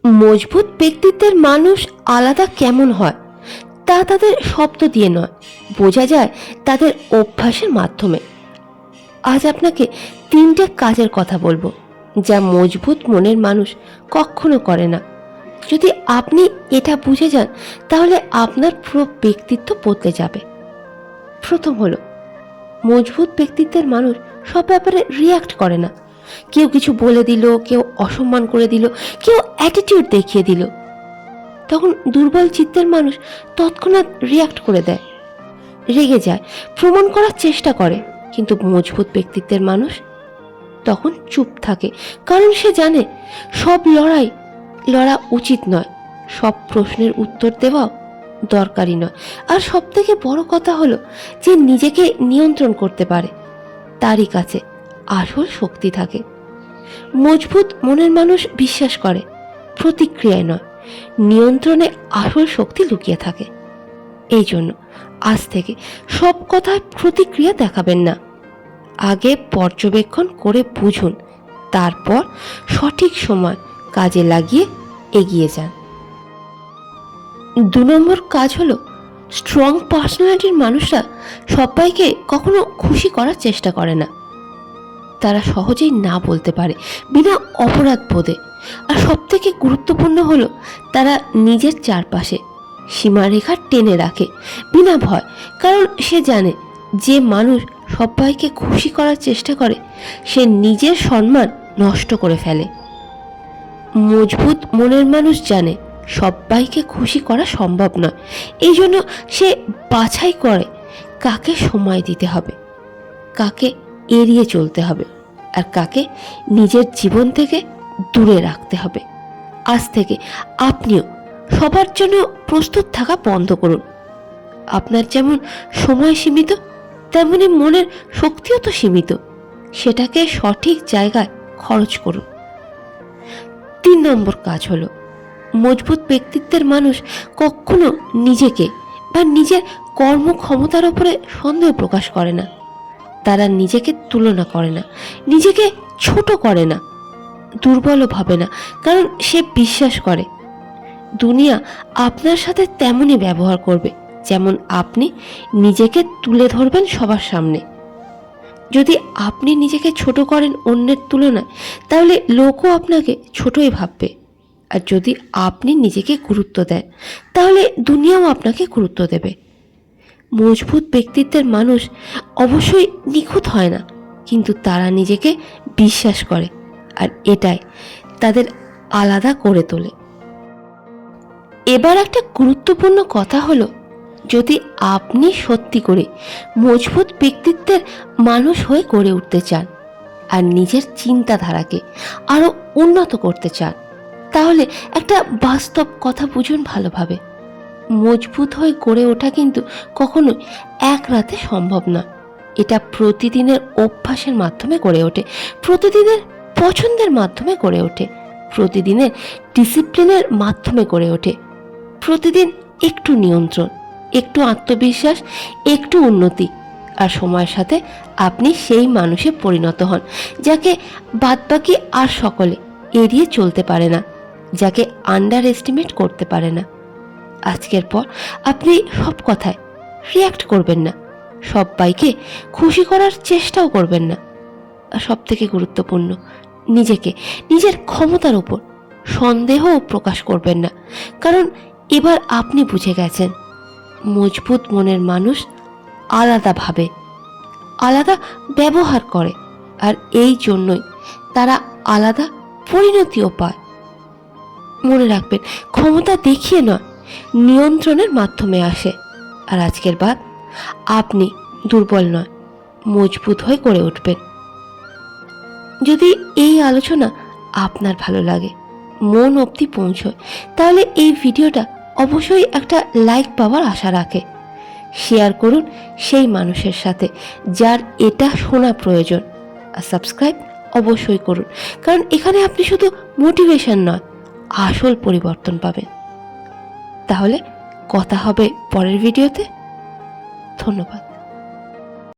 মজবুত ব্যক্তিত্বের মানুষ আলাদা কেমন হয় তা তাদের শব্দ দিয়ে নয়, বোঝা যায় তাদের অভ্যাসের মাধ্যমে। আজ আপনাকে 3টে কাজের কথা বলবো যা মজবুত মনের মানুষ কখনো করে না। যদি আপনি এটা বুঝে যান তাহলে আপনার পুরো ব্যক্তিত্ব বদলে যাবে। প্রথম হলো, মজবুত ব্যক্তিত্বের মানুষ সব ব্যাপারে রিয়াক্ট করে না। কেউ কিছু বলে দিল, কেউ অসম্মান করে দিল, কেউ অ্যাটিটিউড দেখিয়ে দিল, তখন দুর্বল চিত্তের মানুষ তৎক্ষণাৎ রিয়াক্ট করে দেয়, রেগে যায়, প্রমাণ করার চেষ্টা করে। কিন্তু মজবুত ব্যক্তিত্বের মানুষ তখন চুপ থাকে, কারণ সে জানে সব লড়া উচিত নয়, সব প্রশ্নের উত্তর দেওয়াও দরকারি নয়। আর সব থেকে বড় কথা হলো, যে নিজেকে নিয়ন্ত্রণ করতে পারে তারই কাছে আসল শক্তি থাকে। মজবুত মনের মানুষ বিশ্বাস করে প্রতিক্রিয়ায় নয়, নিয়ন্ত্রণে আসল শক্তি লুকিয়ে থাকে। এই জন্য আজ থেকে সব কথায় প্রতিক্রিয়া দেখাবেন না। আগে পর্যবেক্ষণ করে বুঝুন, তারপর সঠিক সময় কাজে লাগিয়ে এগিয়ে যান। 2 নম্বর কাজ হলো, স্ট্রং পার্সোনালিটির মানুষরা সবাইকে কখনো খুশি করার চেষ্টা করে না। তারা সহজেই না বলতে পারে বিনা অপরাধ বোধে। আর সবথেকে গুরুত্বপূর্ণ হলো, তারা নিজের চারপাশে সীমারেখা টেনে রাখে বিনা ভয়, কারণ সে জানে যে মানুষ সবাইকে খুশি করার চেষ্টা করে সে নিজের সম্মান নষ্ট করে ফেলে। মজবুত মনের মানুষ জানে সবাইকে খুশি করা সম্ভব নয়, এই জন্য সে বাছাই করে কাকে সময় দিতে হবে, কাকে এড়িয়ে চলতে হবে, আর কাকে নিজের জীবন থেকে দূরে রাখতে হবে। আজ থেকে আপনিও সবার জন্য প্রস্তুত থাকা বন্ধ করুন। আপনার যেমন সময় সীমিত, তেমনি মনের শক্তিও তো সীমিত, সেটাকে সঠিক জায়গায় খরচ করুন। 3 নম্বর কাজ হলো, মজবুত ব্যক্তিত্বের মানুষ কখনো নিজেকে বা নিজের কর্মক্ষমতার উপরে সন্দেহ প্রকাশ করে না। তারা নিজেকে তুলনা করে না, নিজেকে ছোট করে না, দুর্বলও ভাবে না, কারণ সে বিশ্বাস করে দুনিয়া আপনার সাথে তেমনই ব্যবহার করবে যেমন আপনি নিজেকে তুলে ধরবেন সবার সামনে। যদি আপনি নিজেকে ছোট করেন অন্যের তুলনায়, তাহলে লোকও আপনাকে ছোটই ভাববে। আর যদি আপনি নিজেকে গুরুত্ব দেন, তাহলে দুনিয়াও আপনাকে গুরুত্ব দেবে। মজবুত ব্যক্তিত্বের মানুষ অবশ্যই নিখুঁত হয় না, কিন্তু তারা নিজেকে বিশ্বাস করে, আর এটাই তাদের আলাদা করে তোলে। এবার একটা গুরুত্বপূর্ণ কথা হলো, যদি আপনি সত্যি করে মজবুত ব্যক্তিত্বের মানুষ হয়ে গড়ে উঠতে চান আর নিজের চিন্তাধারাকে আরো উন্নত করতে চান, তাহলে একটা বাস্তব কথা বুঝুন ভালোভাবে। মজবুত হয়ে গড়ে ওঠা কিন্তু কখনো এক রাতে সম্ভব না। এটা প্রতিদিনের অভ্যাসের মাধ্যমে গড়ে ওঠে, প্রতিদিনের পছন্দের মাধ্যমে গড়ে ওঠে, প্রতিদিনের ডিসিপ্লিনের মাধ্যমে গড়ে ওঠে। প্রতিদিন একটু নিয়ন্ত্রণ, একটু আত্মবিশ্বাস, একটু উন্নতি, আর সময়ের সাথে আপনি সেই মানুষে পরিণত হন যাকে বাদবাকি আর সকলে এড়িয়ে চলতে পারে না, যাকে আন্ডার এস্টিমেট করতে পারে না। আজকের পর আপনি সব কথায় রিয়াক্ট করবেন না, সবাইকে খুশি করার চেষ্টাও করবেন না। আর সব থেকে গুরুত্বপূর্ণ, নিজেকে নিজের ক্ষমতার উপর সন্দেহও প্রকাশ করবেন না, কারণ এবার আপনি বুঝে গেছেন মজবুত মনের মানুষ আলাদা ভাবে, আলাদা ব্যবহার করে, আর এই জন্যই তারা আলাদা পরিণতিও পায়। মনে রাখবেন, ক্ষমতা দেখিয়ে নয়, নিয়ন্ত্রণের মাধ্যমে আসে। আর আজকের বাদ আপনি দুর্বল নয়, মজবুত হয়ে গড়ে উঠবেন। যদি এই আলোচনা আপনার ভালো লাগে, মন অবধি পৌঁছয়, তাহলে এই ভিডিওটা অবশ্যই একটা লাইক পাওয়ার আশা রাখে। শেয়ার করুন সেই মানুষের সাথে যার এটা শোনা প্রয়োজন, আর সাবস্ক্রাইব অবশ্যই করুন, কারণ এখানে আপনি শুধু মোটিভেশন নয়, আসল পরিবর্তন পাবেন। তাহলে কথা হবে পরের ভিডিওতে। ধন্যবাদ।